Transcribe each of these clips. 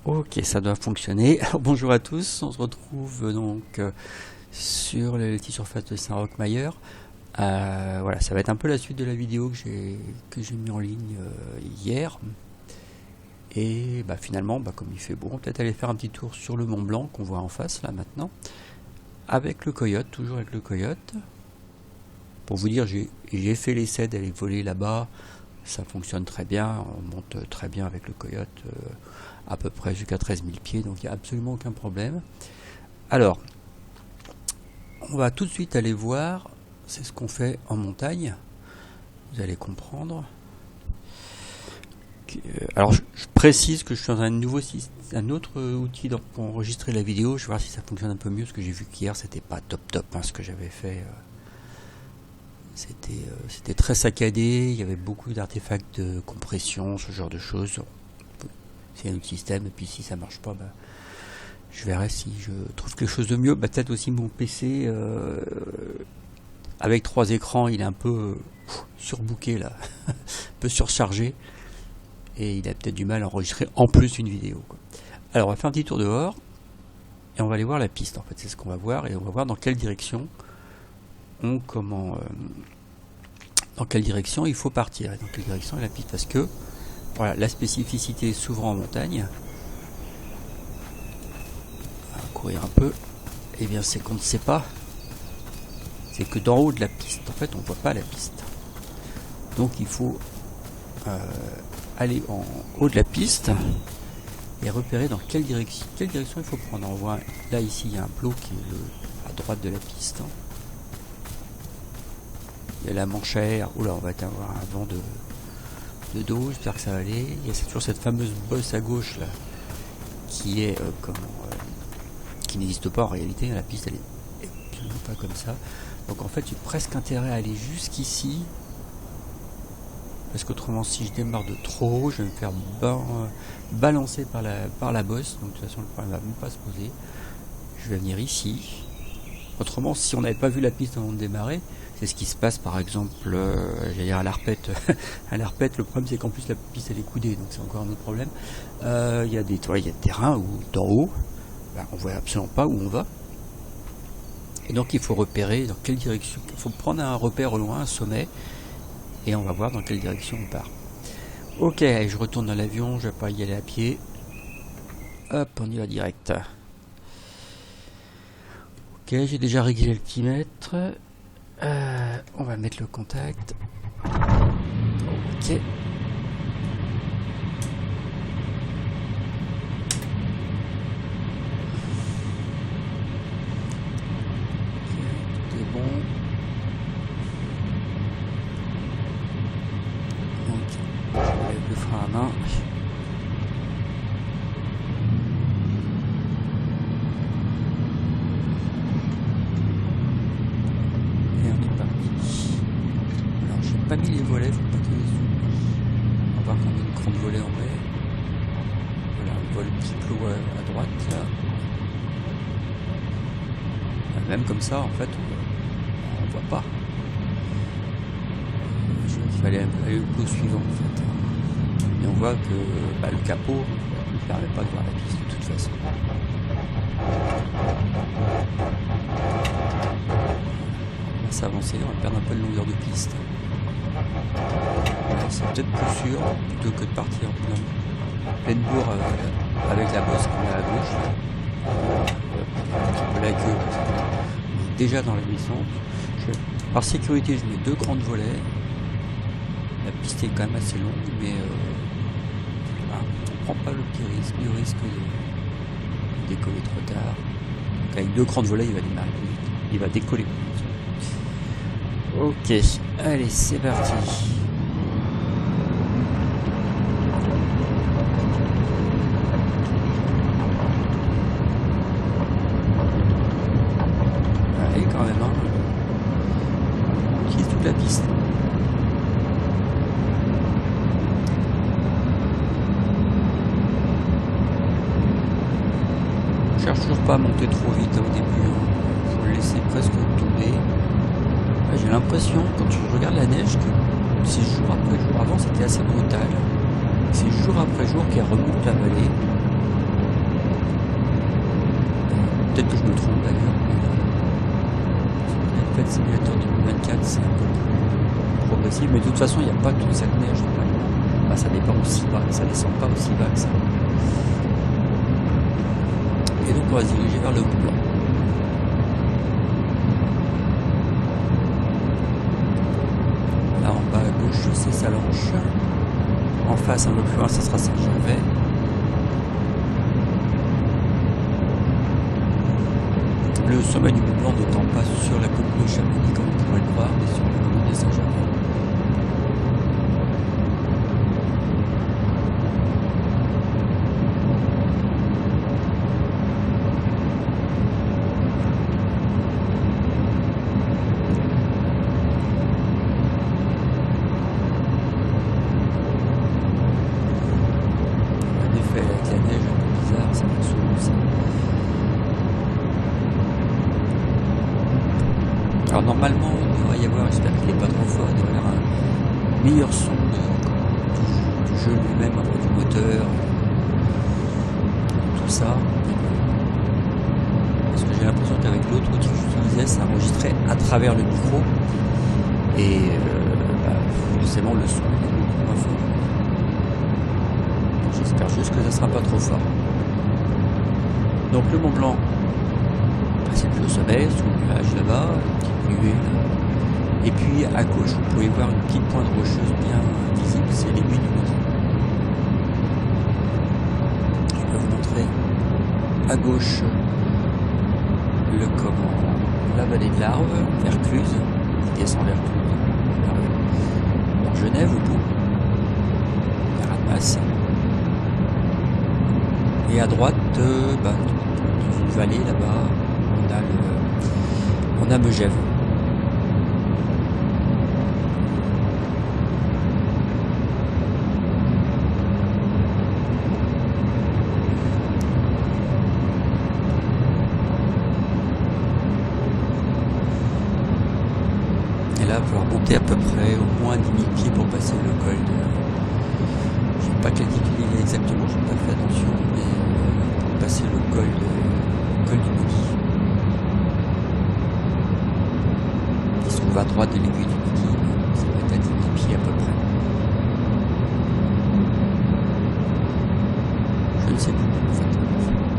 Ok, ça doit fonctionner. Alors, bonjour à tous, on se retrouve donc sur les surfaces de Saint-Roch-Mayer. Voilà, ça va être un peu la suite de la vidéo que j'ai mis en ligne hier. Et finalement, comme il fait beau, on va peut-être aller faire un petit tour sur le Mont Blanc qu'on voit en face là maintenant, avec le coyote, toujours avec le coyote. Pour vous dire, j'ai fait l'essai d'aller voler là-bas, ça fonctionne très bien, on monte très bien avec le coyote, à peu près jusqu'à 13 000 pieds, donc il n'y a absolument aucun problème. Alors, on va tout de suite aller voir, c'est ce qu'on fait en montagne, vous allez comprendre. Alors je précise que je suis dans un autre outil pour enregistrer la vidéo, je vais voir si ça fonctionne un peu mieux, parce que j'ai vu qu'hier c'était pas top ce que j'avais fait. C'était très saccadé, il y avait beaucoup d'artefacts de compression, ce genre de choses. C'est un autre système, et puis si ça marche pas, je verrai si je trouve quelque chose de mieux. Peut-être aussi mon PC avec 3 écrans, il est un peu surbooké là, un peu surchargé, et il a peut-être du mal à enregistrer en plus une vidéo, quoi. Alors on va faire un petit tour dehors, et on va aller voir la piste, en fait, c'est ce qu'on va voir, et on va voir dans quelle direction dans quelle direction il faut partir, et dans quelle direction est la piste, parce que voilà, la spécificité s'ouvrant en montagne, on va courir un peu, et bien c'est qu'on ne sait pas, c'est que d'en haut de la piste, en fait on ne voit pas la piste, donc il faut aller en haut de la piste et repérer dans quelle direction il faut prendre. On voit là, ici il y a un plot qui est à droite de la piste, il y a la manche à air, oula, on va avoir un vent de dos, j'espère que ça va aller. Il y a toujours cette fameuse bosse à gauche là, qui est qui n'existe pas en réalité, la piste elle est absolument pas comme ça. Donc en fait j'ai presque intérêt à aller jusqu'ici, parce qu'autrement si je démarre de trop haut, je vais me faire balancer par la bosse, donc de toute façon le problème va même pas se poser. Je vais venir ici. Autrement, si on n'avait pas vu la piste avant de démarrer, c'est ce qui se passe par exemple, j'allais dire à l'Arpette. À l'Arpette, le problème c'est qu'en plus la piste elle est coudée, donc c'est encore un autre problème. Il y a des terrains où d'en haut, on voit absolument pas où on va. Et donc il faut repérer dans quelle direction. Il faut prendre un repère au loin, un sommet, et on va voir dans quelle direction on part. Ok, allez, je retourne dans l'avion, je vais pas y aller à pied. Hop, on y va direct. Ok, j'ai déjà réglé l'altimètre. On va mettre le contact. Ok. Tout est bon. Donc, je lève le frein à main. Pas mis les volets, faut pas que on va voir qu'on a une grande volet en vrai. Voilà, on voit le petit plot à droite là. Même comme ça en fait on voit pas. Il fallait aller au plot suivant en fait. Et on voit que le capot ne permet pas de voir la piste de toute façon. On va s'avancer, on va perdre un peu de longueur de piste. C'est peut-être plus sûr, plutôt que de partir en pleine bourre avec la bosse qu'on a à gauche, un petit peu la queue, parce qu'on est déjà dans la descente. Par sécurité, je mets 2 grandes volets. La piste est quand même assez longue, mais on prend pas le petit risque, du risque de décoller trop tard. Donc avec 2 grandes volets, il va démarrer plus vite, il va décoller plus vite. Ok, allez, c'est parti. Allez, quand même, on utilise toute la piste. Je cherche toujours pas à monter trop vite au début, il faut le laisser presque tomber. J'ai l'impression, quand je regarde la neige, que c'est jour après jour. Avant, c'était assez brutal. C'est jour après jour qu'elle remonte la vallée. Peut-être que je me trompe d'ailleurs. Le Flight Simulator 2024, c'est un peu plus progressif, mais de toute façon, il n'y a pas toute cette neige normalement. Bah, ça dépend aussi bas, ça descend pas aussi bas que ça. Et donc on va se diriger vers le Mont Blanc. Là en bas à gauche c'est Sallanches. En face un peu plus loin ça sera Saint-Gervais. Le sommet du Mont Blanc n'étant pas sur la commune de Chamonix comme on pourrait le voir, mais sur la commune de Saint-Gervais. Alors normalement il devrait y avoir, j'espère qu'il n'est pas trop fort, il devrait y avoir un meilleur son du jeu lui-même, du moteur, tout ça. Parce que j'ai l'impression qu'avec l'autre outil que j'utilisais, ça enregistrait à travers le micro et forcément le son est beaucoup moins fort. J'espère juste que ça sera pas trop fort. Donc le Mont Blanc, c'est plus au sommet, sous le nuage là-bas, une petite nuée là. Et puis à gauche, vous pouvez voir une petite pointe rocheuse bien visible, c'est l'aiguille du Midi. Je vais vous montrer à gauche la vallée de l'Arve, vers Cluse, qui descend vers Cluse, vers Genève au bout, vers Annemasse. Et à droite, dans une vallée là-bas, on a Megève. Et là, il va falloir monter à peu près au moins 10 000 pieds pour passer le col de... Je ne sais pas quelle altitude il est exactement, je n'ai pas fait attention, mais pour passer le col du Midi. Qui se trouve à droite de l'aiguille du Midi, ça va être à 10 000 pieds à peu près. Je ne sais plus en fait.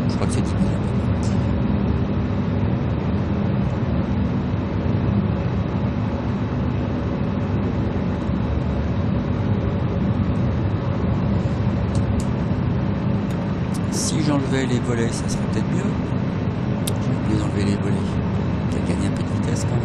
Je crois que c'est 10 000 à peu près. Si j'enlevais les volets, ça serait peut-être mieux. J'ai oublié d'enlever les volets. Il a gagné un peu de vitesse quand même.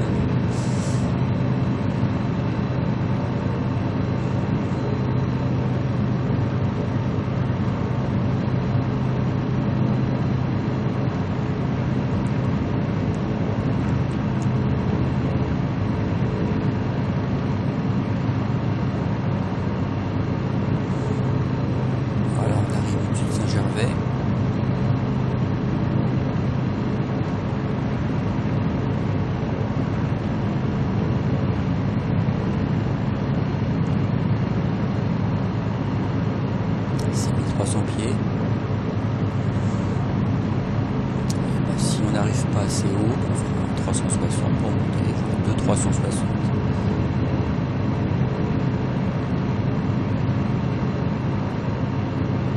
Voilà, on arrive au-dessus de Saint-Gervais. Pieds. Si on n'arrive pas assez haut, on fera 360 pour monter, de 360.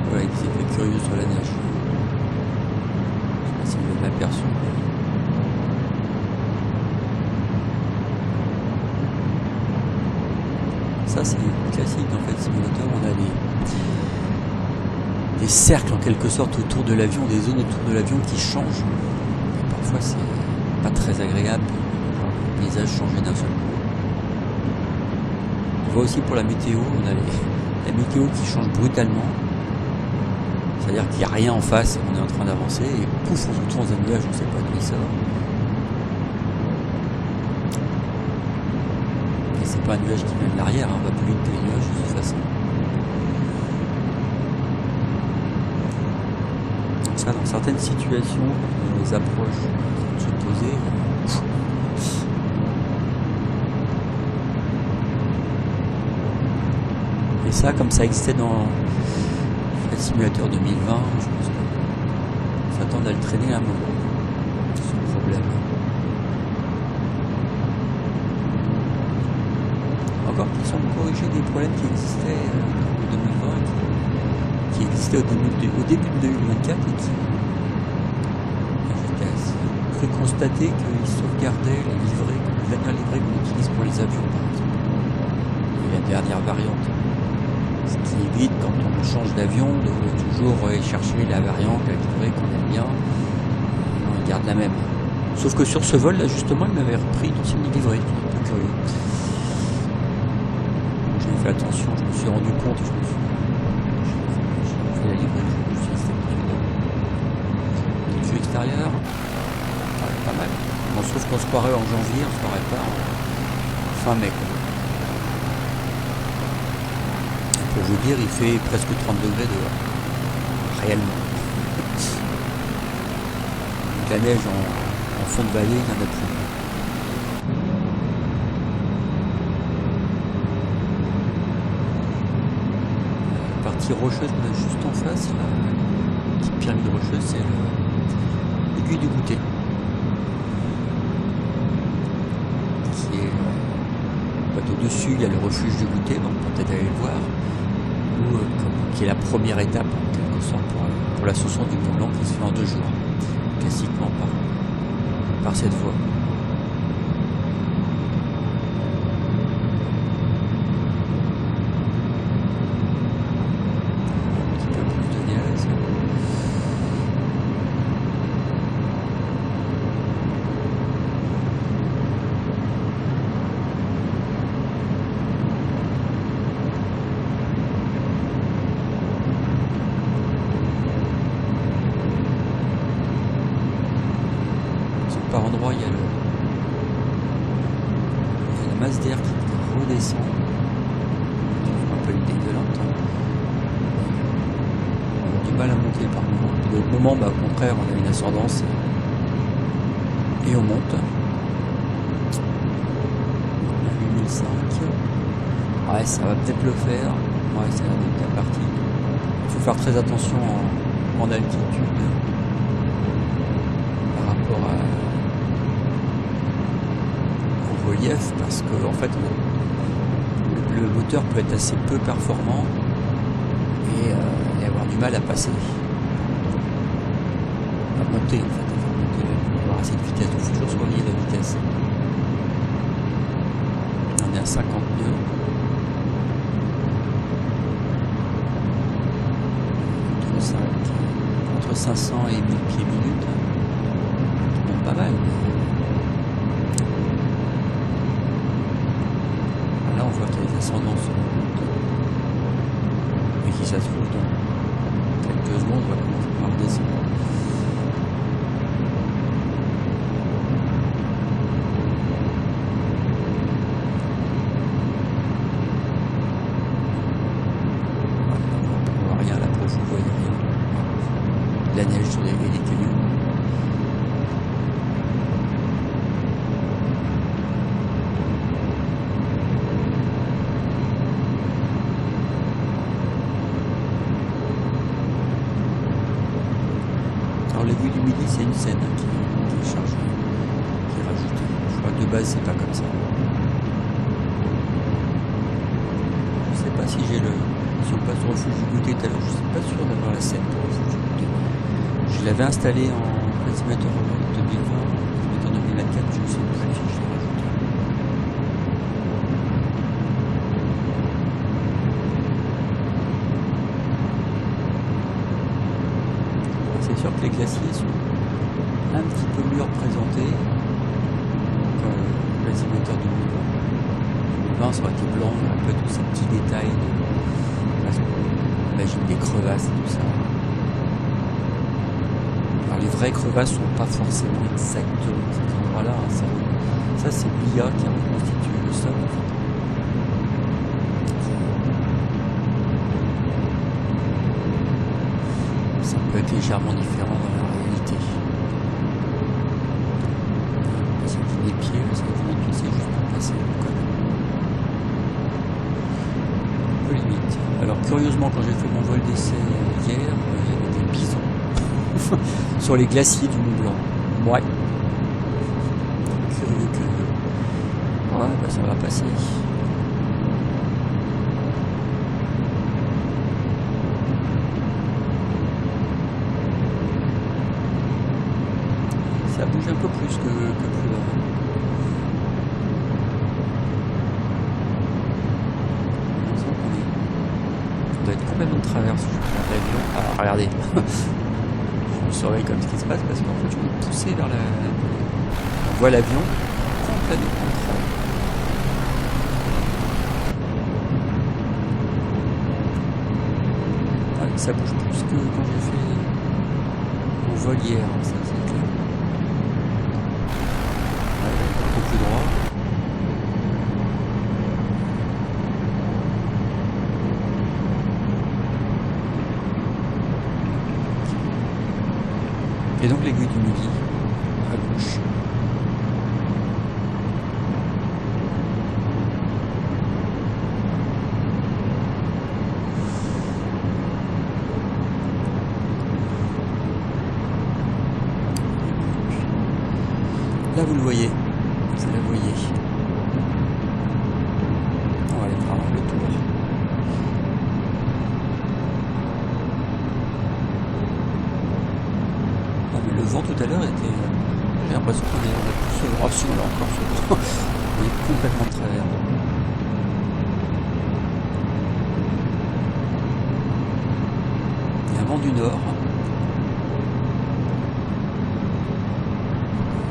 Voilà, des effets curieux sur la neige. Je sais pas si vous l'avez aperçu. Ça c'est classique dans Flight Simulator, on a des cercles en quelque sorte autour de l'avion, des zones autour de l'avion qui changent. Et parfois c'est pas très agréable, le paysage changer d'un seul coup. On voit aussi pour la météo, on a la météo qui change brutalement. C'est-à-dire qu'il n'y a rien en face, on est en train d'avancer et pouf, on se retrouve dans un nuage, on ne sait pas d'où il sort. Et c'est pas un nuage qui vient de l'arrière, on va plus vite que les nuages de toute façon. Ça, dans certaines situations, les approches se poser. Et ça, comme ça existait dans Flight Simulator 2020, je pense qu'on s'attend à le traîner à un moment. des problèmes qui existaient en 2020, qui existaient au début de 2024 et qui j'ai cru constater qu'ils sauvegardaient les dernières livrées qu'on utilise pour les avions, par exemple, et la dernière variante. Ce qui évite, quand on change d'avion, de toujours aller chercher la variante, la livrée qu'on aime bien, et on garde la même. Sauf que sur ce vol, là, justement, il m'avait repris une ancienne livrée, c'est un peu curieux. J'ai fait attention, je me suis rendu compte, j'ai fait la livrée, je me suis dit, c'est habitué. Le vue extérieur, pas mal. Bon, sauf qu'on se croirait en janvier, on se croirait pas fin mai, quoi. Pour vous dire, il fait presque 30 degrés dehors, réellement. La neige en fond de vallée, il y en a plus. La partie rocheuse, juste en face, la petite pyramide rocheuse, c'est l'aiguille du goûter. Qui est au-dessus, il y a le refuge du goûter, donc peut-être aller le voir. Qui est la première étape en quelque sorte pour l'ascension du Mont Blanc qui se fait en 2 jours, classiquement par cette voie. Un petit peu plus de gaz. Par endroits, il y a la masse d'air qui redescend, un peu dégueulante. On a du mal à monter par moment. D'autres moments, au contraire, on a une ascendance et on monte. On a 8005. Ouais, ça va peut-être le faire. Ouais, ça va être bien parti. Il faut faire très attention en altitude par rapport au relief, parce que en fait le moteur peut être assez peu performant et avoir du mal à passer, à monter en fait, avoir assez de vitesse. Donc il faut toujours surveiller la vitesse. On est à 52. Entre 500 et 1000 pieds minute. Bon, pas mal. Là, on voit qu'il y a des ascendances et qui, ça se trouve, dans quelques secondes, va commencer par redescendre. On voit rien là pour vous, voyez rien. La neige sur les cailloux. Alors l'aiguille du Midi, c'est une scène qui est chargée, qui est rajoutée. Je crois que de base c'est pas comme ça. Je sais pas si j'ai si on passe au refuge du goûter tout à l'heure, je suis pas sûr d'avoir la scène pour le refuge du goûter. Je l'avais installé en altiméteur 2020, altiméteur 2024, je ne sais plus si je l'ai rajouté. C'est sûr que les glaciers sont un petit peu mieux représentés que l'altiméteur 2020. 2020, ça aurait été blanc, un peu tous ces petits détails, imagine des crevasses et tout ça. Les vraies crevasses ne sont pas forcément exactement à cet endroit-là. Ça c'est l'IA qui a reconstitué le sol. En fait. Ça peut être légèrement différent dans la réalité. C'est les pieds, c'est juste pour passer le code. Un peu limite. Alors curieusement, quand j'ai fait mon vol d'essai hier, il y avait des bisons. Sur les glaciers du Mont Blanc. Ouais. Curieux. Ouais, ça va passer. bouge un peu plus que plus bas. On doit être complètement de travers si je regarde l'avion. Ah, regardez. Je surveille comme ce qui se passe parce qu'en fait je vais pousser vers la... On voit l'avion complètement de travers. Ah, ça bouge plus que quand j'ai fait mon vol hier, ça c'est clair. Ouais, un peu plus droit. Et donc l'aiguille du midi, à gauche. Là vous le voyez, vous la voyez. On va aller prendre le tour. Le vent tout à l'heure était... J'ai l'impression qu'on a plus ce vent. Ah si, on a encore ce vent. On est complètement de travers. Il y a un vent du nord.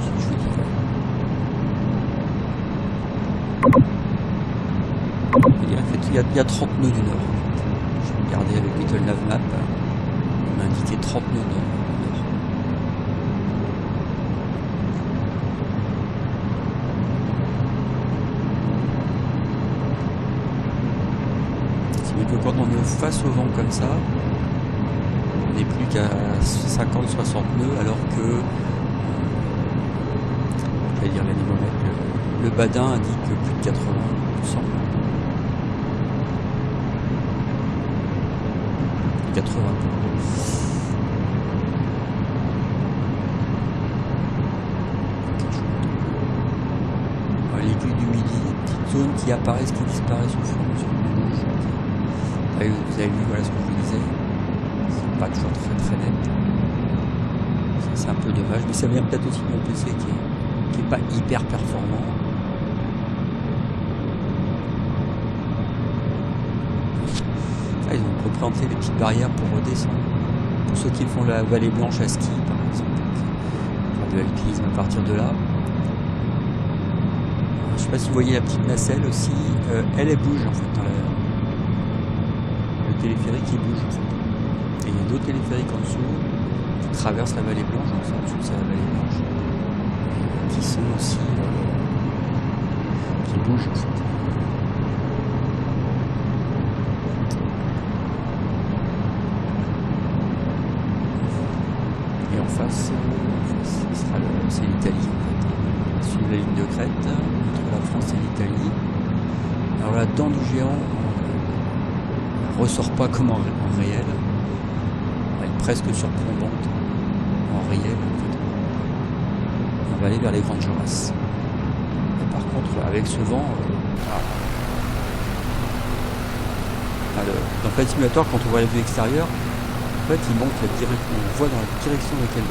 Je vous dis quoi. En fait, il y a 30 nœuds du nord. J'ai regardé avec Little Nav Map. On m'a indiqué 30 nœuds nord. Que quand on est face au vent comme ça, on n'est plus qu'à 50-60 nœuds, alors que je vais dire l'anémomètre, le badin indique plus de 80 ou 100. 80. L'aiguille du midi, petites zones qui apparaissent, qui disparaissent au fur et à mesure du bouge. Vous avez vu, voilà ce que je vous disais, c'est pas toujours très net, ça c'est un peu dommage, mais ça vient peut-être aussi de mon PC qui est pas hyper performant. Ah, ils ont représenté les petites barrières pour redescendre, pour ceux qui font la vallée blanche à ski par exemple, faire de l'alpinisme à partir de là. Je sais pas si vous voyez la petite nacelle aussi, elle bouge en fait dans la... téléphérique qui bouge en fait. Et il y a d'autres téléphériques en dessous qui traversent la vallée blanche, donc en dessous c'est la vallée blanche, qui sont aussi qui bougent en fait. Et en face, c'est l'Italie en fait. Suivre la ligne de crête entre la France et l'Italie. Alors la dent du géant ressort pas comme en réel, elle est presque surplombante en réel en fait. On va aller vers les Grandes Jorasses. Et par contre avec ce vent dans Flight Simulator, quand on voit la vue extérieure, en fait il montre la direction, on voit dans la direction dans laquelle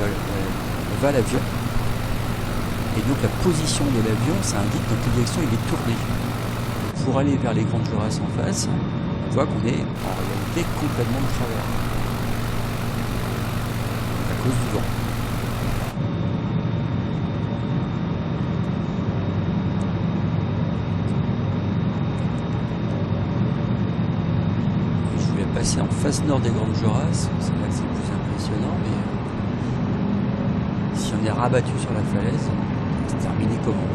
va l'avion, et donc la position de l'avion, ça indique dans quelle direction il est tourné. Pour aller vers les Grandes Jorasses en face, on voit qu'on est en réalité complètement de travers à cause du vent. Je vais passer en face nord des Grandes Jorasses, c'est là que c'est le plus impressionnant, mais si on est rabattu sur la falaise, c'est terminé comment?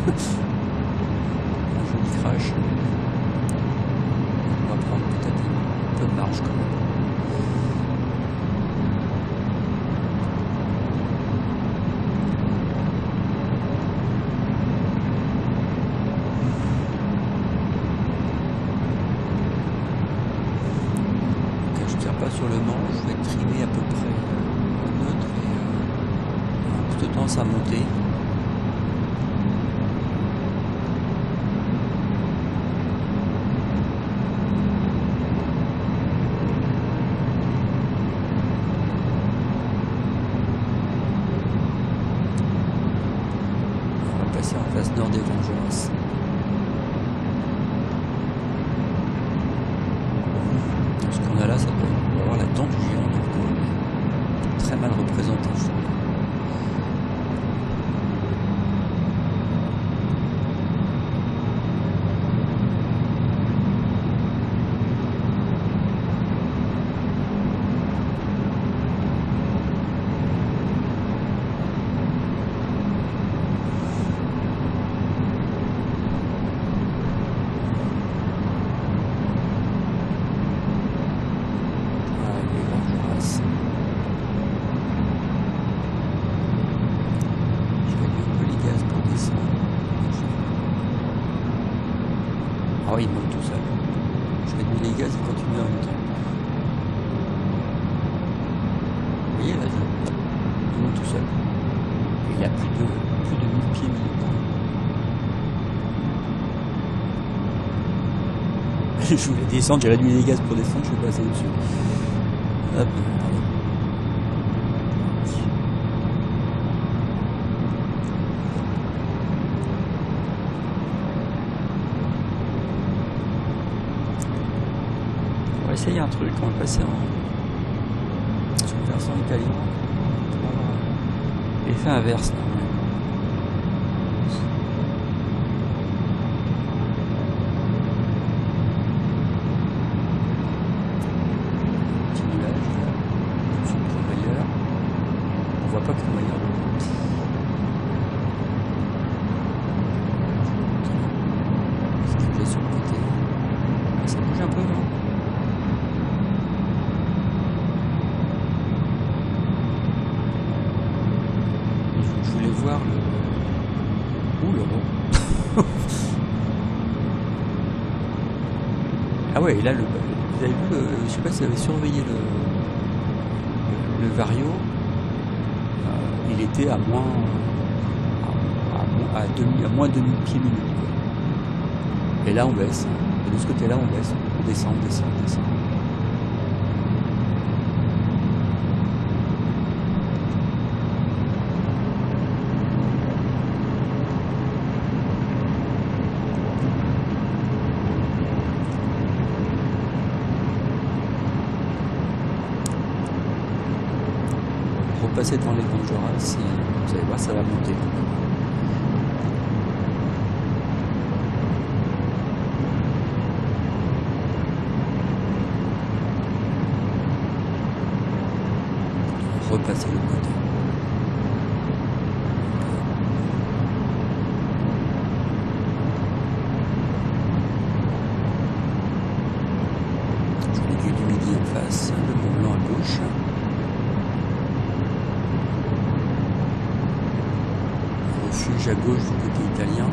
Un joli crash. On va prendre peut-être un peu de marge quand même. Donc je tire pas sur le manche, je vais trimer à peu près en neutre et un peu de tendance à monter. passer en face nord des Vengeance. Ce qu'on a là, ça doit avoir la dent du géant, très mal représenté, je trouve. Ah oui, il monte tout seul. Je réduis les gaz et continue à monter. Vous voyez là, il monte tout seul. Et il a plus de 1000 pieds minutes. Je voulais descendre, j'ai réduit les gaz pour descendre, je suis passé au-dessus. Hop, on va essayer un truc, on va passer sur le versant italien. L'effet inverse là. Petit nuage là, sur le convoyeur. On voit pas que le convoyeur de compte. Ce qui est sur le côté. Ça bouge un peu, non? Je voulais voir le... Ouh, le rond. Ah ouais, et là, vous avez vu, je sais pas si vous avez surveillé le Vario, il était à moins 2000 pieds minutes. Quoi. Et là, on baisse. Et de ce côté-là, on baisse. On descend, on descend, on descend. Repasser devant les grandes Joras, vous allez voir, ça va monter. Repasser de l'autre côté. Je l'ai du midi en face, le Mont Blanc à gauche. Refuge à gauche du côté italien.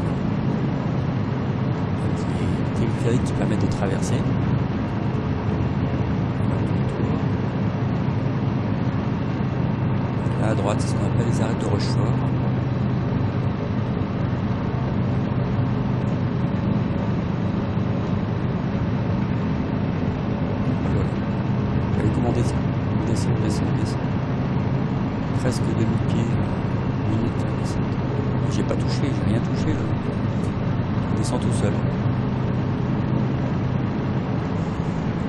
Des téléphériques qui permettent de traverser. Là à droite, c'est ce qu'on appelle les arrêts de Rochefort. Vous allez commander ça. Descend. Presque 2000 pieds minutes. J'ai pas touché, j'ai rien touché là. On descend tout seul.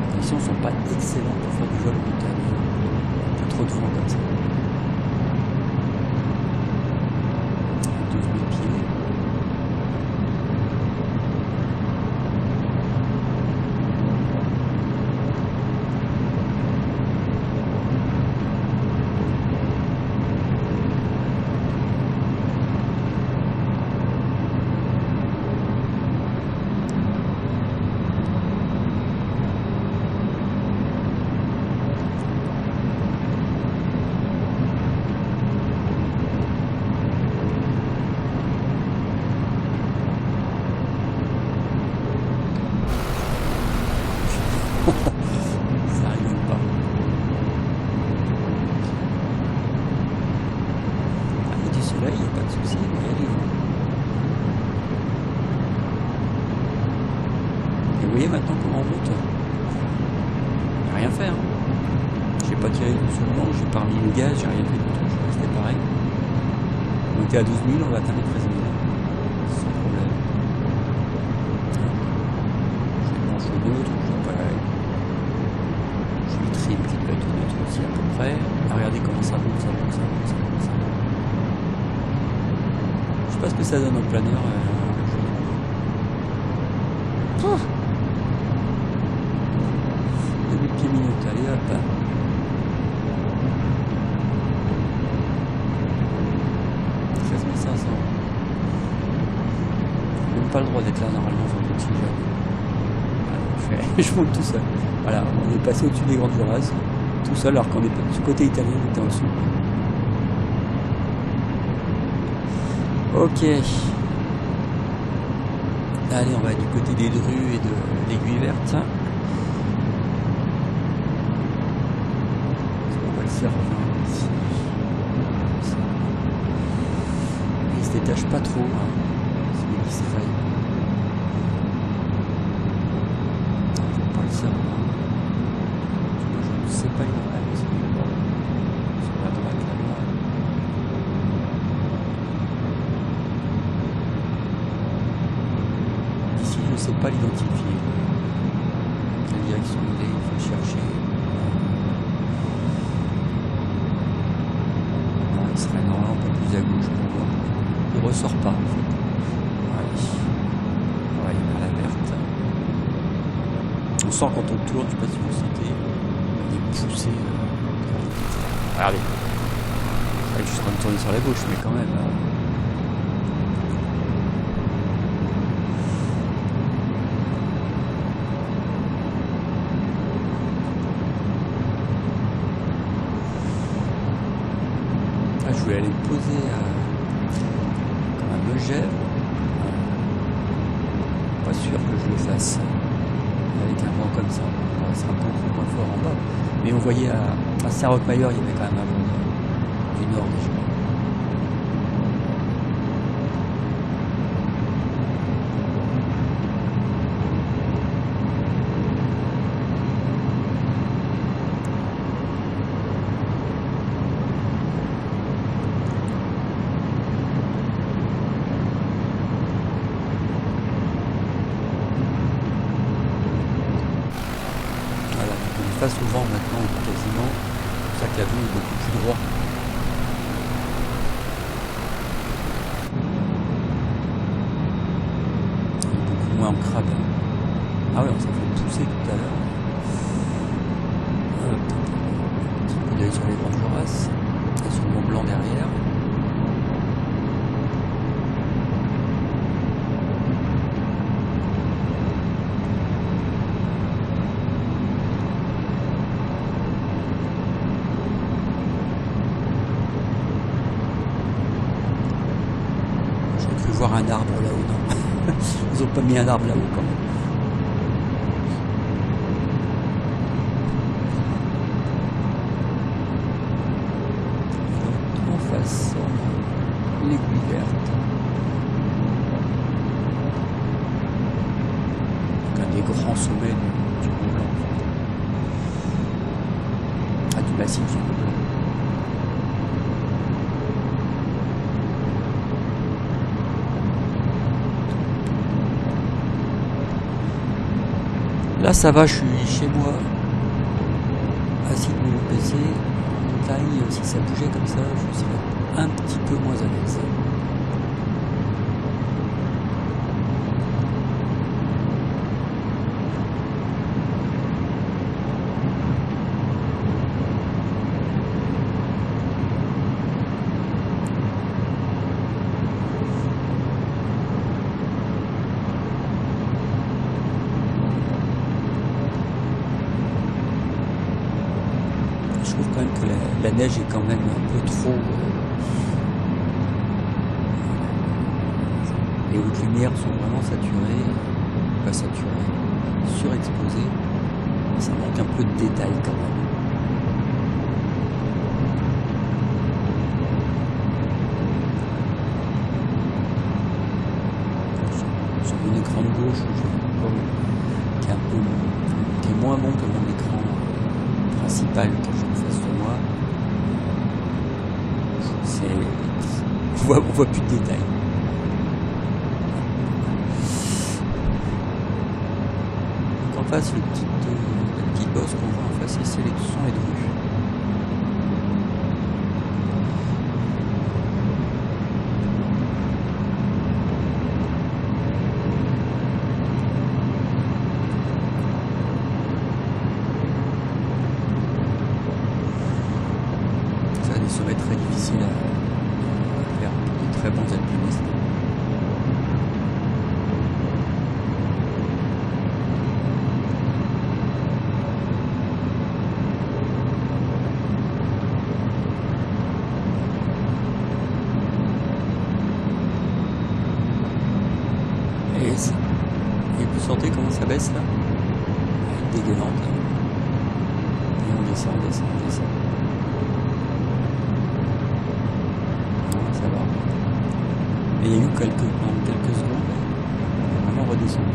Les conditions sont pas excellentes pour faire du vol en montagne. Pas trop de vent comme ça. 12 000 pieds. Ça arrive pas. Ah, il y a du soleil, il n'y a pas de souci, il va y aller. Et vous voyez maintenant comment on monte. Il n'y a rien fait. Hein. J'ai pas tiré sur le long, j'ai pas remis le gaz, j'ai rien fait du tout, je suis resté pareil. On était à 12 000, on va atteindre les 13 000. être neutre, j'ai le trim qui doit être neutre aussi à peu près. Regardez comment ça monte, ça monte, ça monte, ça monte, ça monte. Je sais pas ce que ça donne au planeur. 2000 pieds minutes, allez hop. Pas le droit d'être là normalement sur le oxygène. Voilà, je monte tout seul. Voilà, on est passé au-dessus des Grandes Jorasses, tout seul, alors qu'on est du côté italien, on était en dessous. Ok. Allez, on va du côté des Drues et de l'Aiguille Verte. On va le Cervin ici. Il se détache pas trop. Il se raille. Pas le Cervin. Je ne sais pas les droits, sur la droite là-bas. Ici, je ne sais pas l'identifier. Quelle direction il est, il faut chercher. Non, il serait normalement un peu plus à gauche pour voir. Il ne ressort pas en fait. On va aller vers la verte. On sent quand on tourne, je ne sais pas si vous sentez, des poussées. Regardez. C'est vrai que je suis en train de tourner sur la gauche, mais quand même. Je voulais aller me poser comme un Megève. Pas sûr que je le fasse avec un vent comme ça. On sera beaucoup moins fort en bas. Mais on voyait à Saint-Roch-Mailleur, il y avait quand même un vent du nord déjà. Face au vent maintenant quasiment, c'est pour ça que l'avion est beaucoup plus droit. Il est beaucoup moins en crabe. Ah ouais, on s'est fait tousser tout à l'heure. Un petit coup d'œil sur les Grandes Jorasses et sur le Mont Blanc derrière. Voir un arbre là-haut, non. Ils ont pas mis un arbre là-haut quand même. En face, l'Aiguille Verte. Donc un des grands sommets du Mont Blanc. Ah, du massif du Mont Blanc. Là ça va, je suis chez moi, assis de mon PC, en montagne, si ça bougeait comme ça, je serais un petit peu moins à l'aise. Je trouve quand même que la neige est quand même un peu trop. Les hautes lumières sont vraiment saturées, pas saturées, surexposées. Ça manque un peu de détail quand même. Sur mon écran de gauche, qui est moins bon que mon écran principal que j'ai en face de moi, on voit plus de détails. En face, la petite bosse qu'on voit en face, ce sont les drues. Ça a des sommets très difficiles à faire, de très bons alpinistes. Et vous sentez comment ça baisse là? Dégueulante. Et on descend, descend, descend. Non, ça va. Et il y a eu quelques secondes, on a vraiment redescendu.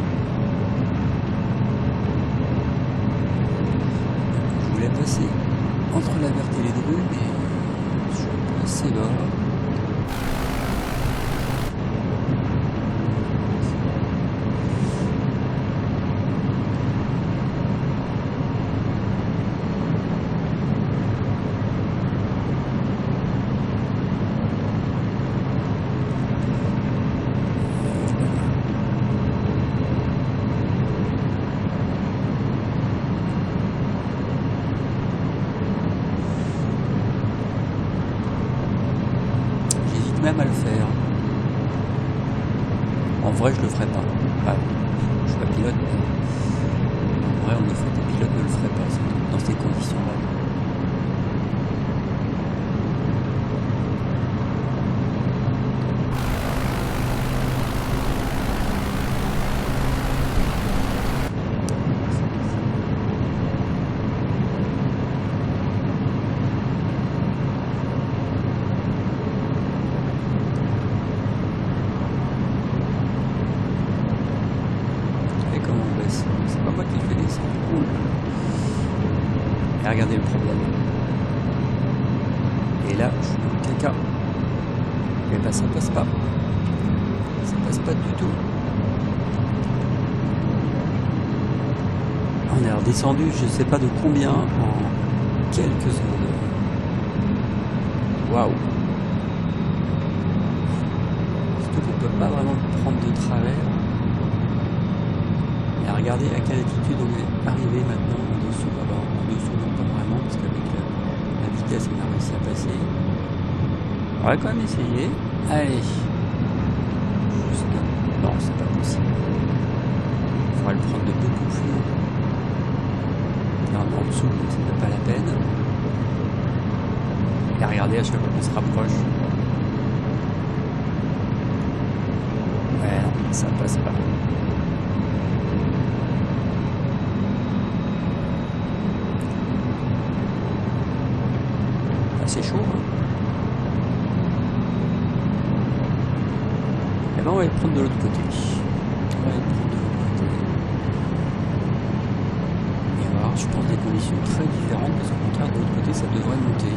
Je voulais passer entre la Verte et les Drues, mais je suis passé là. Même à le faire. En vrai, je le ferai pas. Enfin, je suis pas pilote, mais en vrai, on le fait. Les pilotes ne le feraient pas dans ces conditions-là. C'est pas moi qui le fais descendre. Et regardez le problème. Et là, je suis dans le caca. Et ben ça passe pas. Ça passe pas du tout. On est redescendu, je sais pas de combien, en quelques secondes. Waouh. Surtout qu'on peut pas vraiment prendre de travers. Et regardez à quelle altitude on est arrivé maintenant en dessous. Alors en dessous non pas vraiment parce qu'avec la vitesse on a réussi à passer. On va quand même essayer. Allez. Non, c'est pas possible. Il faudra le prendre de beaucoup plus haut. Là on est en dessous, donc c'est pas la peine. Et regardez à chaque fois qu'on se rapproche. Ouais, non, ça passe pas. C'est chaud. Hein. Et ben on va le prendre de l'autre côté. Et on va avoir, je pense, des conditions très différentes parce qu'au contraire, de l'autre côté, ça devrait monter.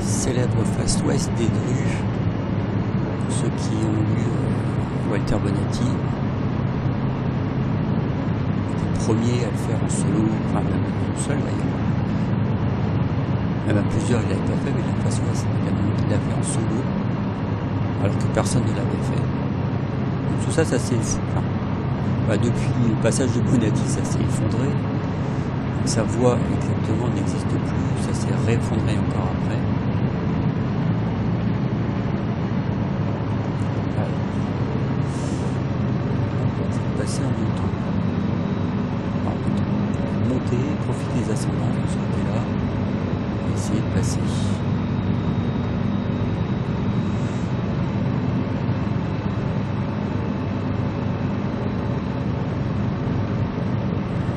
Célèbre face ouest des Drues, pour ceux qui ont lu Walter Bonatti, le premier à le faire en solo, enfin même tout seul d'ailleurs. Même à plusieurs il l'avait pas fait, mais la face ouest il l'a fait en solo, alors que personne ne l'avait fait. Donc tout ça, ça s'est depuis le passage de Bonatti, ça s'est effondré. Sa voix exactement n'existe plus, ça s'est réeffondré encore après. Passer en moto. Monter, profiter des ascendants de ce côté-là, et essayer de passer.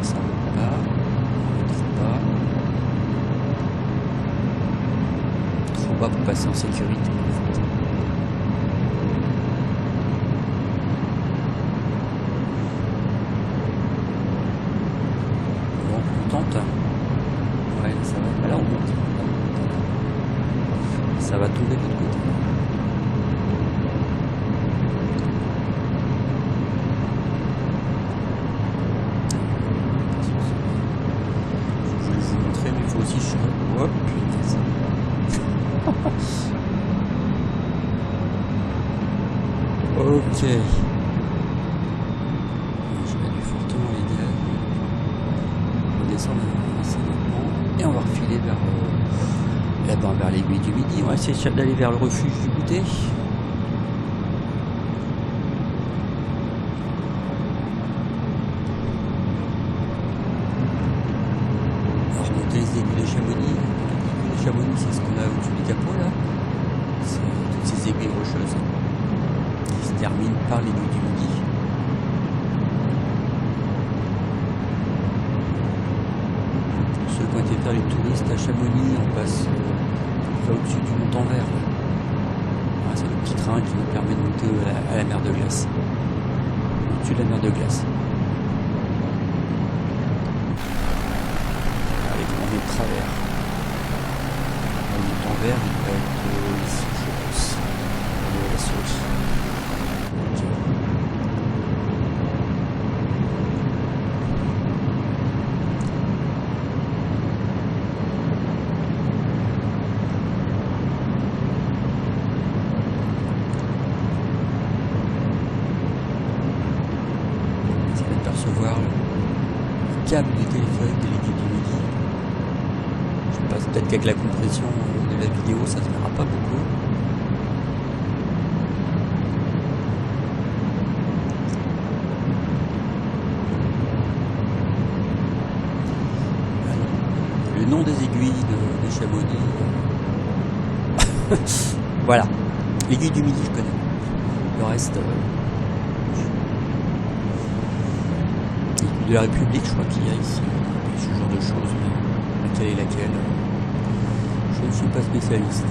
Ça ne va pas, on ne trouve pas. passer en sécurité. En fait. Bon, on tente. Ouais, ça va. Là, on monte. Ça va tomber de l'autre côté. Je vais vous montrer, mais il faut aussi... Hop, putain. Ok. Je vais du fortement l'idéal. On va descendre assez lentement et on va refiler vers l'aiguille du Midi. On va essayer d'aller vers le refuge du goûter. On va remonter les aiguilles de Chamonix. Les Chamonix, c'est ce qu'on a au-dessus du capot là. C'est toutes ces aiguilles rocheuses qui se terminent par l'aiguille du Midi. Pour ceux qui ont été faire les touristes à Chamonix, on passe au-dessus du Mont-en-Vert. Voilà, c'est le petit train qui nous permet de monter à la mer de glace. Au-dessus de la mer de glace. Avec on est de travers. Le Mont-en-Vert, il va être ici, je pense. La source. Voir le câble du téléphérique de l'aiguille du Midi. Je pense peut-être qu'avec la compression de la vidéo ça ne se verra pas beaucoup. Le nom des aiguilles de Chamonix. Voilà, l'aiguille du Midi je connais. Le reste de la République, je crois qu'il y a ici ce genre de choses, mais laquelle est laquelle, je ne suis pas spécialiste.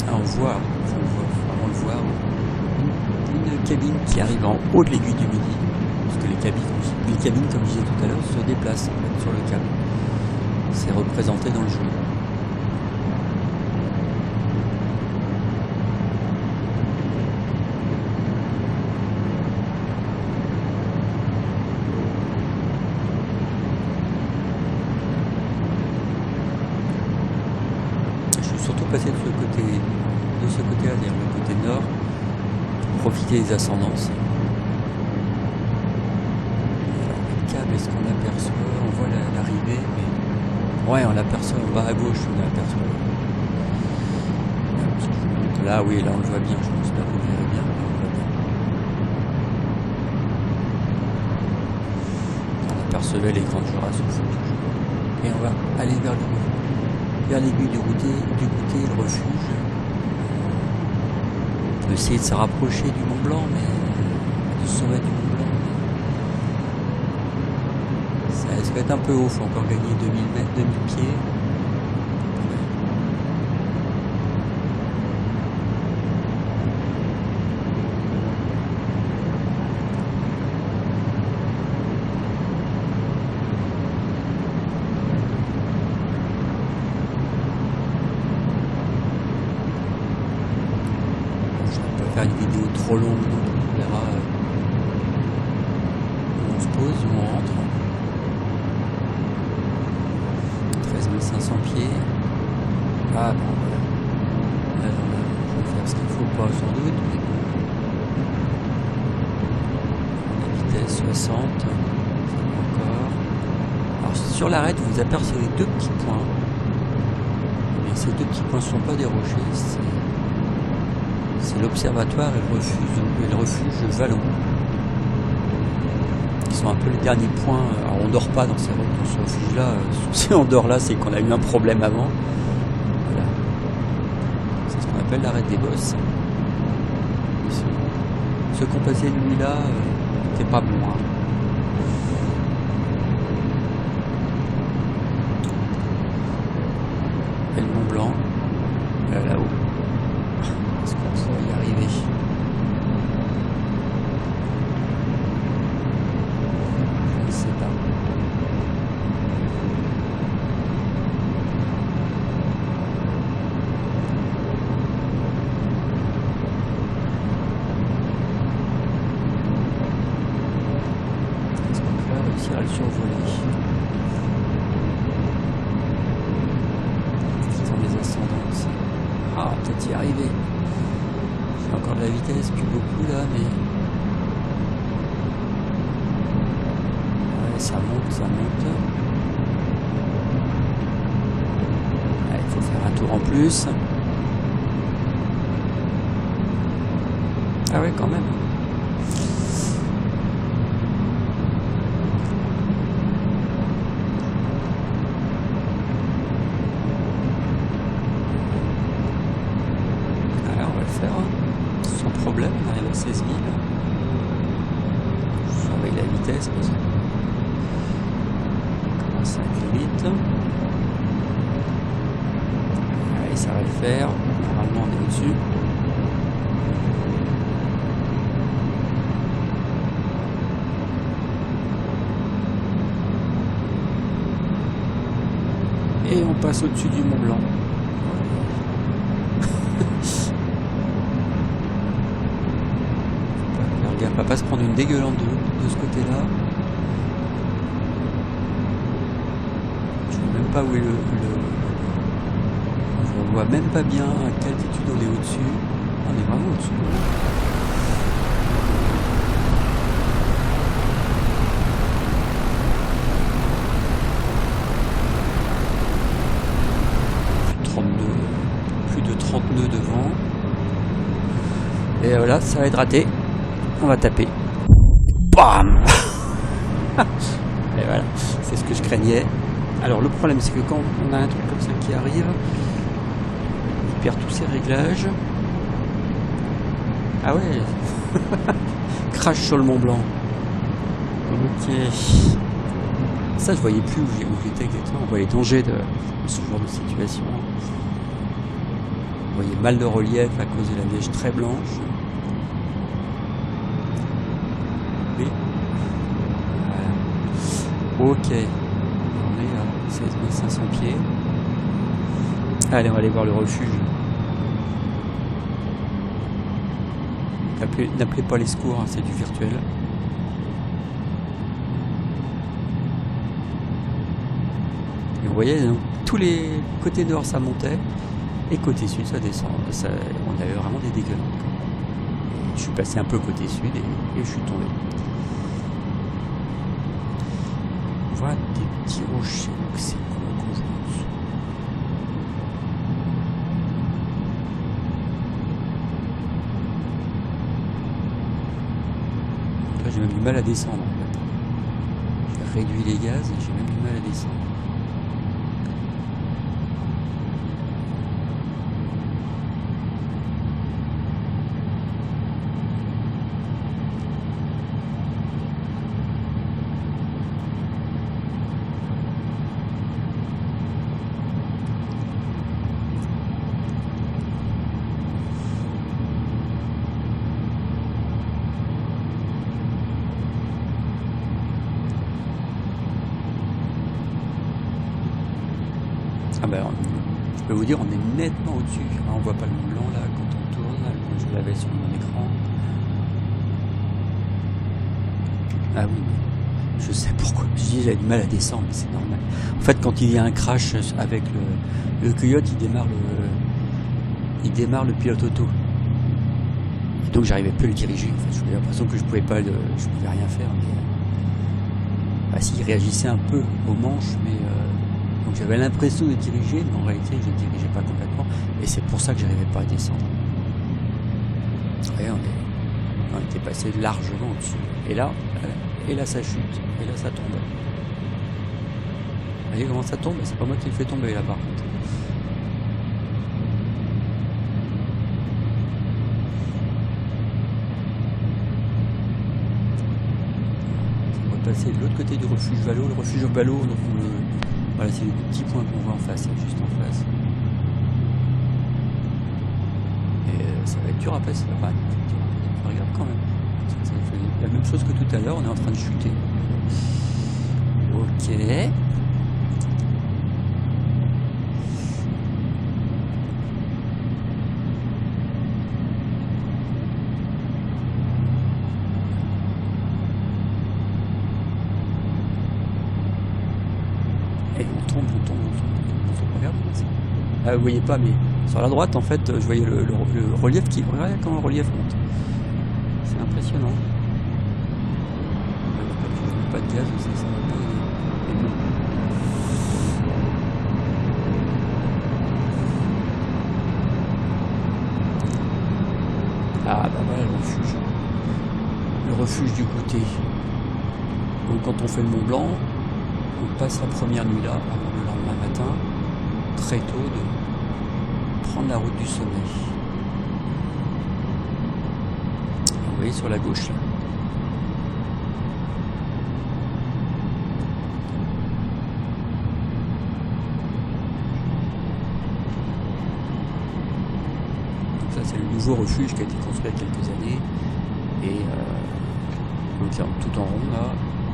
Ah, on voit, faut vraiment le voir, une cabine qui arrive en haut de l'aiguille du Midi, parce que les cabines, comme je disais tout à l'heure, se déplacent en fait, sur le câble. C'est représenté dans le jeu. Passer de ce côté-là, c'est-à-dire le côté nord, pour profiter des ascendances. Alors, le câble, est-ce qu'on l'aperçoit? On voit l'arrivée, mais ouais, on l'aperçoit en bas à gauche, on l'aperçoit. Là, oui, là on le voit bien, je pense que là vous le verrez bien. On apercevait l'écran de Jura sous le fond. Et on va aller vers l'aiguille du goûter, le refuge. On peut essayer de se rapprocher du Mont Blanc, mais du sommet du Mont Blanc. Ça va être un peu haut, il faut encore gagner 2000 mètres, 2000 pieds. Une vidéo trop longue, donc on verra où on se pose, où on rentre. 13 500 pieds. Ah bon, voilà. Là, je vais faire ce qu'il faut pas sans doute, mais bon. La vitesse 60, encore. Alors sur l'arête, vous apercevez deux petits points. Mais ces deux petits points ne sont pas des rochers, c'est l'observatoire et le refuge Vallon. Qui sont un peu les derniers points. Alors on dort pas dans ce refuge-là. Si on dort là, c'est qu'on a eu un problème avant. Voilà. C'est ce qu'on appelle l'arête des bosses. Ceux qui ont passé une nuit là, c'était pas bon. Hein. Là-haut. Est-ce qu'on va y arriver? Je ne sais pas. Est-ce qu'on peut réussir à le survoler? Ils ont des ascendants aussi. Ah, peut-être y arriver. J'ai encore de la vitesse, plus beaucoup là, mais... Ouais, ça monte, ça monte. Ouais, il faut faire un tour en plus. Ah ouais, quand même. Sans problème, on arrive à 16 000. Je surveille la vitesse parce qu'on commence à aller vite. Allez, ça va le faire. Normalement, on est au-dessus. Et on passe au-dessus du Mont Blanc. On va pas se prendre une dégueulante de ce côté-là. Je ne vois même pas où est je ne vois même pas bien à quelle altitude on est au-dessus. On est vraiment au-dessus. Plus de 30 nœuds devant. Et voilà, ça va être raté. On va taper. Bam. Et voilà, c'est ce que je craignais. Alors le problème c'est que quand on a un truc comme ça qui arrive, il perd tous ses réglages. Ah ouais. Crash sur le Mont Blanc. Ok. Ça je voyais plus où j'étais exactement. On voyait les dangers de ce genre de situation. On voyait mal de relief à cause de la neige très blanche. Ok, on est à 16 500 pieds. Allez, on va aller voir le refuge. N'appelez pas les secours, hein, c'est du virtuel. Et vous voyez, donc, tous les côtés nord ça montait, et côté sud ça descend. On avait vraiment des dégueulantes. Je suis passé un peu côté sud et je suis tombé. On voit des petits rochers, donc c'est quoi qu'on voit? Là j'ai même du mal à descendre en fait. J'ai réduit les gaz et j'ai même du mal à descendre. Ah ben, je peux vous dire, on est nettement au-dessus. On voit pas le Mont Blanc là quand on tourne, là, quand je l'avais sur mon écran. Ah oui, je sais pourquoi. Je dis j'avais du mal à descendre, mais c'est normal. En fait, quand il y a un crash avec le coyote, il démarre le pilote auto. Et donc j'arrivais plus à le diriger. En fait, j'avais l'impression que je pouvais rien faire. Mais bah, s'il réagissait un peu au manche, mais donc j'avais l'impression de diriger, mais en réalité je ne dirigeais pas complètement, et c'est pour ça que j'arrivais pas à descendre. Ouais, on était passé largement au-dessus. Et là ça chute, et là ça tombe. Vous voyez comment ça tombe? C'est pas moi qui le fais tomber là par contre. On va passer de l'autre côté du refuge Valo. Le refuge Valo, donc voilà, c'est le petit point qu'on voit en face, juste en face. Ça va être dur à passer. Enfin, regarde quand même. Ça fait la même chose que tout à l'heure, on est en train de chuter. Ok. Et on tombe. Regarde ça. Ah, vous voyez pas, mais sur la droite, en fait, je voyais le relief qui... Regardez comment le relief monte. C'est impressionnant. Pas de gaz aussi, ça va pas aider. Ah bah voilà le refuge. Le refuge du côté. Donc quand on fait le Mont Blanc, on passe la première nuit là, avant le lendemain matin, très tôt, de prendre la route du sommet. Vous voyez sur la gauche là. C'est le nouveau refuge qui a été construit il y a quelques années et donc tout en rond là,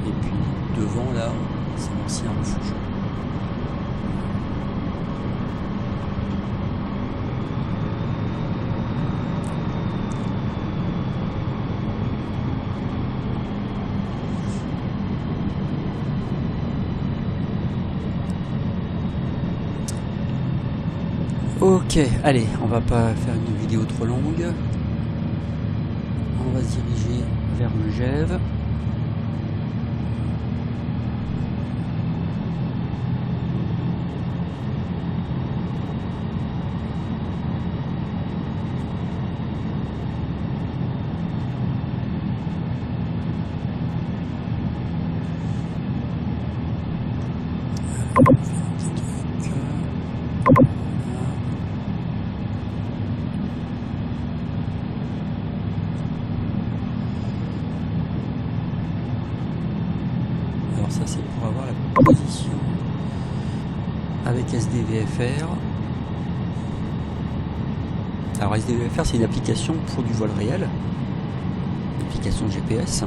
et puis devant là c'est l'ancien refuge. Ok, allez, on va pas faire une vidéo trop longue. On va se diriger vers Megève. Alors ça c'est pour avoir la position avec SDVFR. Alors SDVFR c'est une application pour du vol réel, une application GPS.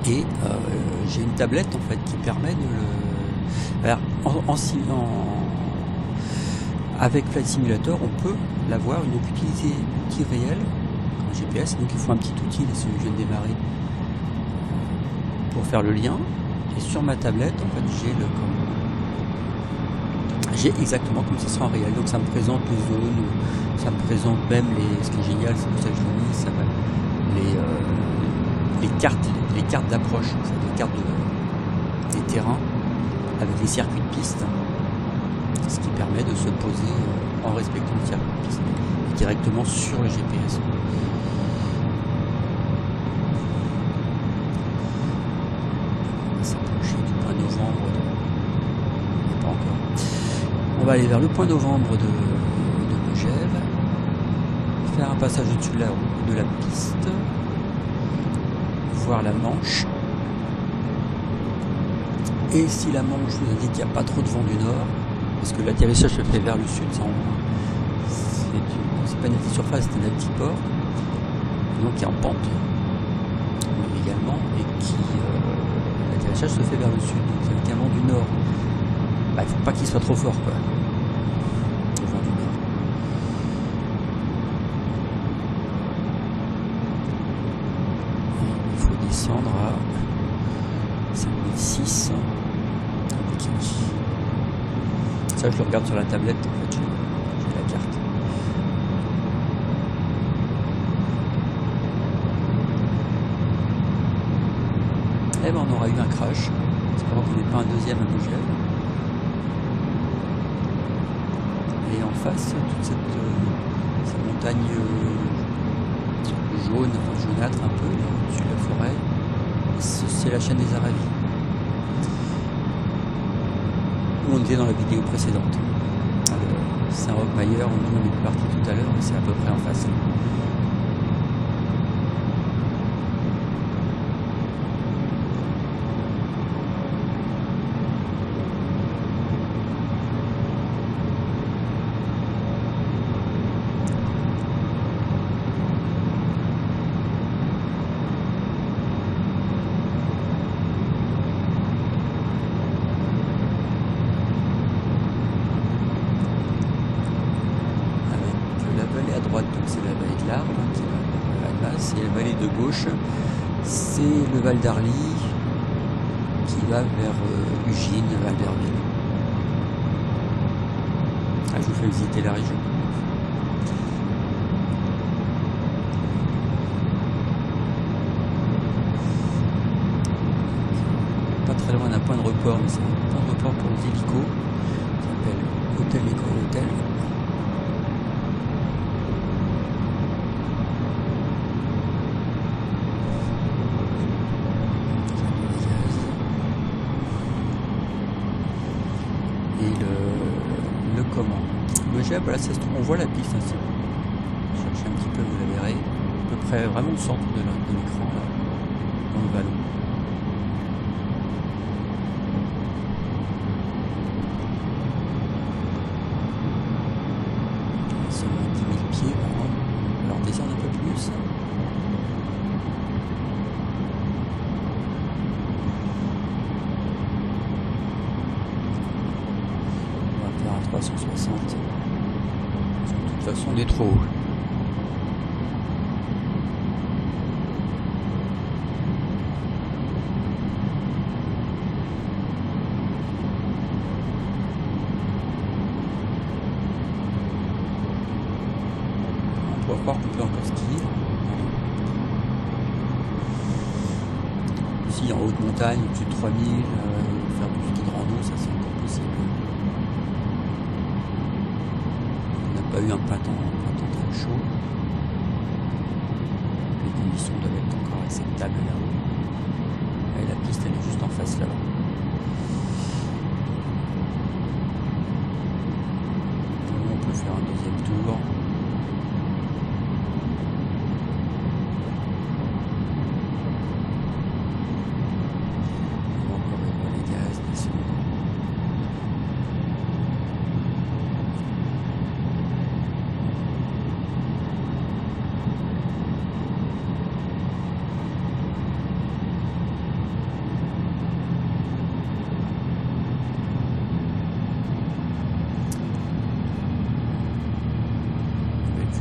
Et j'ai une tablette en fait qui permet de le... Alors, avec Flight Simulator on peut l'avoir, une utilité outil réel en GPS, donc il faut un petit outil, là celui que je viens de démarrer, pour faire le lien. Et sur ma tablette en fait j'ai exactement comme ça sera en réel, donc ça me présente les zones, ça me présente même ce qui est génial, c'est pour ça que je l'ai mis, ça va les cartes d'approche, les cartes des terrains avec les circuits de piste, ce qui permet de se poser en respectant le circuit de piste directement sur le GPS. On va aller vers le point novembre de Megève, faire un passage au-dessus de la piste, voir la Manche, et si la Manche vous indique qu'il n'y a pas trop de vent du nord, parce que l'atterrissage se fait vers le sud, c'est pas une petite surface, c'est un petit port, donc qui est en pente également, et qui l'atterrissage se fait vers le sud, donc avec un vent du nord. Il ne faut pas qu'il soit trop fort, quoi. Le vent du nord. Il faut descendre à 5006 en bikini. Ça, je le regarde sur la tablette, en fait, j'ai la carte. Eh ben, on aura eu un crash. J'espère qu'on n'ait pas un deuxième à Megève. Et en face, toute cette montagne jaune, jaunâtre un peu, au-dessus de la forêt, c'est la chaîne des Aravis. Où on était dans la vidéo précédente. Saint-Roch-Mayer, on est parti tout à l'heure, et c'est à peu près en face. l'Arve, hein, qui va vers Annemasse, et la vallée de gauche, c'est le Val d'Arly qui va vers Ugine, Val d'Herville. Ah, je vous fais visiter la région. Pas très loin d'un point de report, mais c'est un point de report pour les hélicos. Ça s'appelle Hôtel École Hôtel. Et le comment le GEP, voilà, ça se trouve, on voit la piste, hein, si vous cherchez un petit peu, vous la verrez, à peu près vraiment au centre de l'écran, là, dans le vallon. Seulement 10 000 pieds, voilà. Alors descendre un peu plus. On va faire un 360. De toute façon, on est trop haut. On va voir qu'on peut encore skier. Ici, en haute montagne, au-dessus de 3000, faire du ski de rando, ça c'est encore possible. On n'a pas eu un printemps très chaud. Les conditions doivent être encore acceptables là-haut. Et la piste, elle est juste en face là-bas. On peut faire un deuxième tour.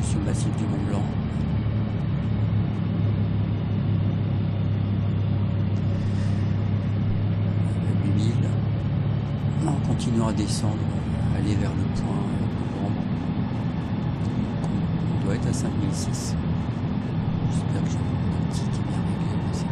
Sur le massif du Mont Blanc. À 8000. Là, on continuera à descendre, aller vers le point novembre. On doit être à 5006. J'espère que j'ai mon petit qui est bien réglé. Mais c'est bon.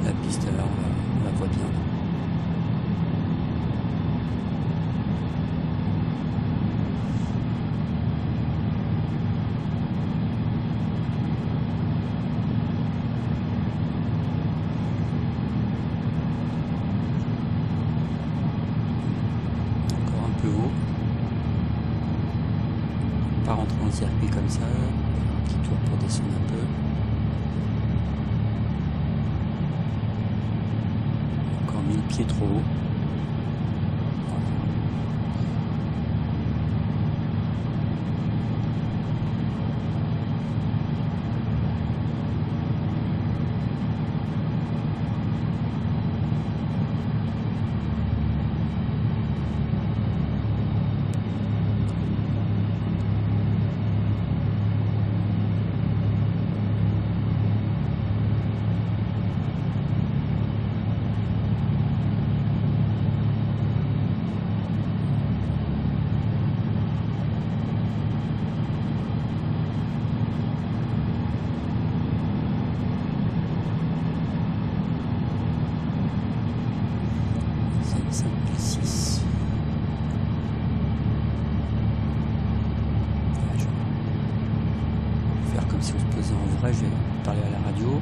La piste là, on la voit bien. Encore un peu haut. Pas rentrer dans le circuit comme ça. Un petit tour pour descendre un peu. Encore 1000 pieds trop haut. faisais en vrai, je vais parler à la radio.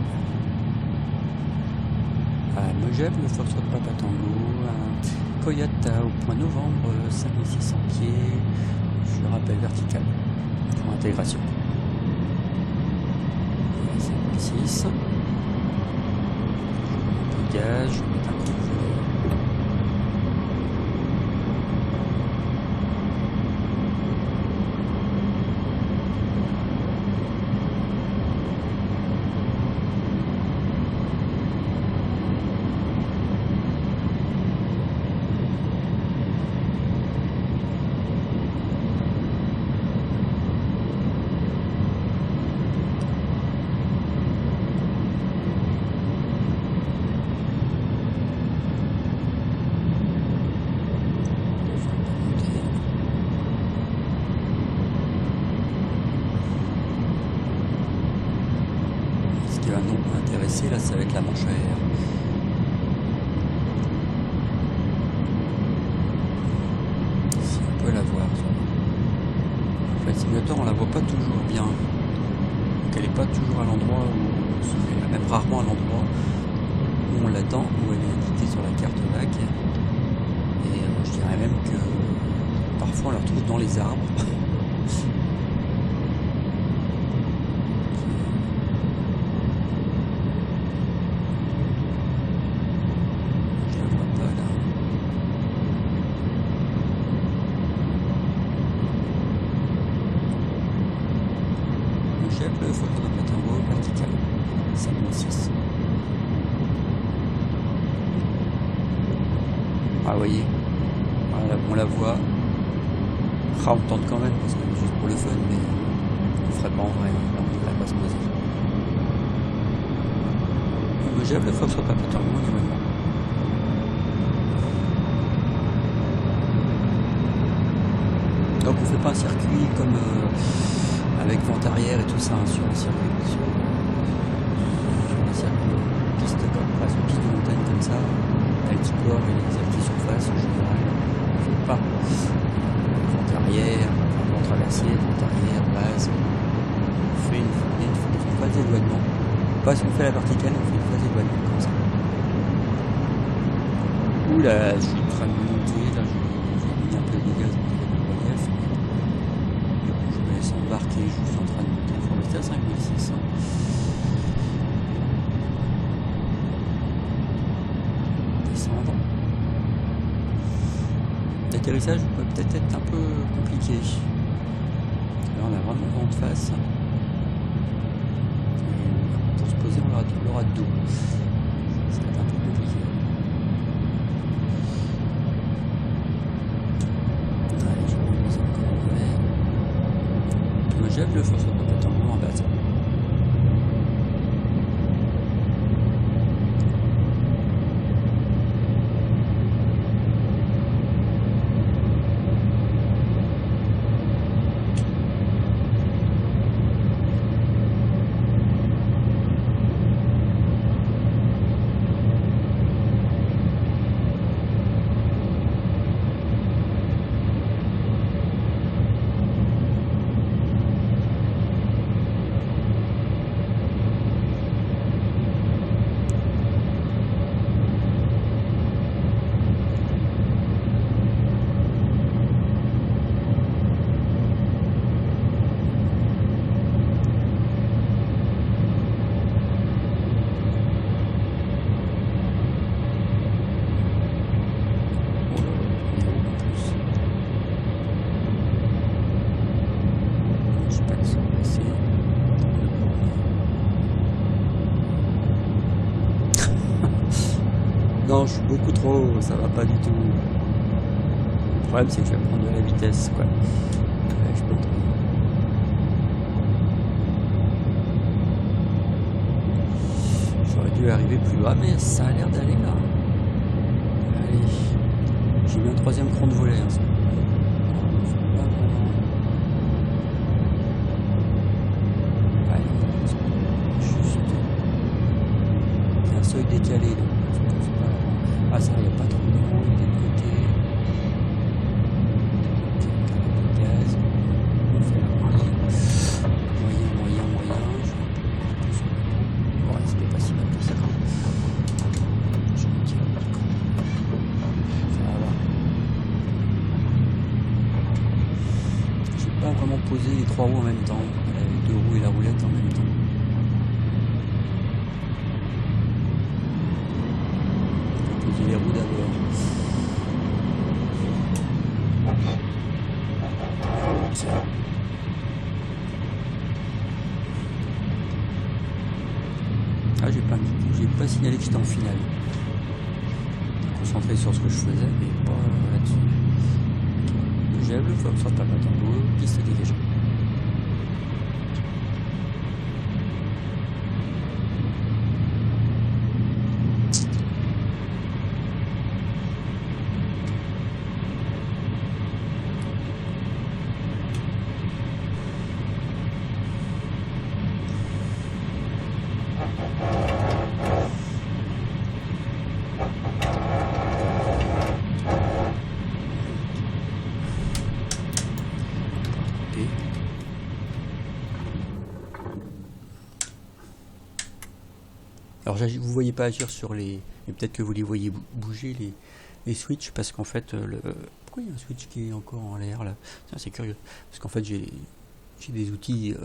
Megève, le Foxtrot Papa Tango, Koyata au point novembre, 5600 pieds, je le rappelle vertical, pour intégration. 56, un peu de gaz, je vais mettre un coup de volet. Ce qui va nous intéresser là, ça va être la manche à air. Si on peut la voir. En fait, le simulateur, on la voit pas toujours bien. Donc elle n'est pas toujours à l'endroit où, même rarement à l'endroit où on l'attend, où elle est indiquée sur la carte VAC. Et je dirais même que parfois on la retrouve dans les arbres. Le Foxtrot Papa Tango vertical, 56. Ah, vous voyez, voilà, on la voit. Ah, on tente quand même, parce que juste pour le fun, mais on le ferait pas en vrai, là on ne devrait pas se poser. Megève, le Foxtrot Papa Tango, normalement. Donc on fait pas un circuit comme avec vente arrière et tout ça sur un circuit, sur un circuit piste comme presque piste de montagne comme ça, altiport et les acquis surface en général, on ne fait pas vente arrière, vente traversier, vente arrière, base, on fait une phase d'éloignement, pas si on fait la verticale, on fait une phase d'éloignement comme ça. Oula, je suis en train de monter, là j'ai mis un peu de gaz pour le relief. Je me laisse embarquer, je suis en train de monter, il faut rester à 5600. Descendre. L'atterrissage peut peut-être être un peu compliqué. Là on a vraiment le vent de face. Et pour se poser on aura de dos. Ça va être un peu compliqué. Allez, je vais me mettre encore en vert. Megève, le Foxtrot Papa Tango en base. Non, je suis beaucoup trop haut, ça va pas du tout. Le problème, c'est que je vais prendre de la vitesse, quoi. Ouais, je peux trop. J'aurais dû arriver plus loin, mais ça a l'air d'aller là. Allez, j'ai mis un troisième cran de volet. Hein, seuil décalé, donc c'est pas... Ah ça, il n'y a pas trop de rouille des côtés. Gaz. On fait la moyen. Moyen. Je vais comment poser les 3 roues en même temps, les 2 roues et la roulette en même temps. Poser les roues d'abord. Ah, j'ai pas signalé que j'étais en finale. Concentré sur ce que je faisais, mais pas là-dessus. J'ai le flop sur ta patte en haut, piste dégagée. Alors vous voyez pas agir sur les... Mais peut-être que vous les voyez bouger les switches, parce qu'en fait pourquoi il y a un switch qui est encore en l'air là? C'est curieux. Parce qu'en fait j'ai des outils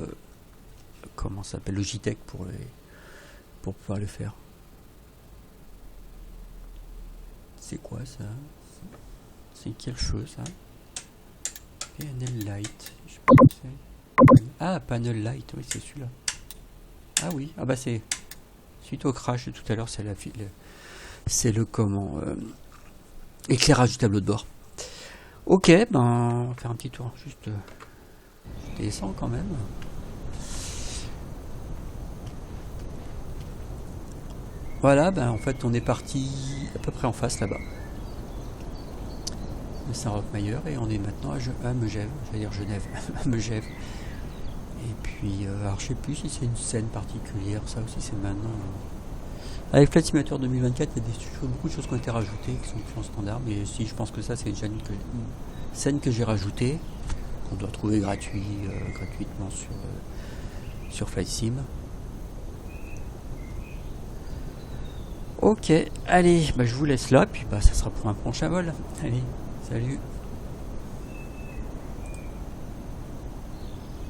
comment ça s'appelle, Logitech pour pouvoir le faire. C'est quoi ça? C'est quelle chose ça? Panel Light. Je sais pas ce que c'est. Ah, Panel Light, oui c'est celui-là. Ah oui, ah bah c'est... Suite au crash de tout à l'heure, c'est le comment éclairage du tableau de bord. Ok, ben on va faire un petit tour. Juste je descends quand même. Voilà, ben en fait on est parti à peu près en face là-bas. De Saint-Roch-Mayer, et on est maintenant à Megève, j'allais dire Genève, à Megève. Et puis, alors je sais plus si c'est une scène particulière, ça aussi c'est maintenant. Avec Flight Simulator 2024, il y a beaucoup de choses qui ont été rajoutées, qui sont plus en standard, mais si je pense que ça c'est déjà une scène que j'ai rajoutée, qu'on doit trouver gratuitement sur Flight Sim. Ok, allez, bah, je vous laisse là, puis bah, ça sera pour un prochain vol. Allez, salut.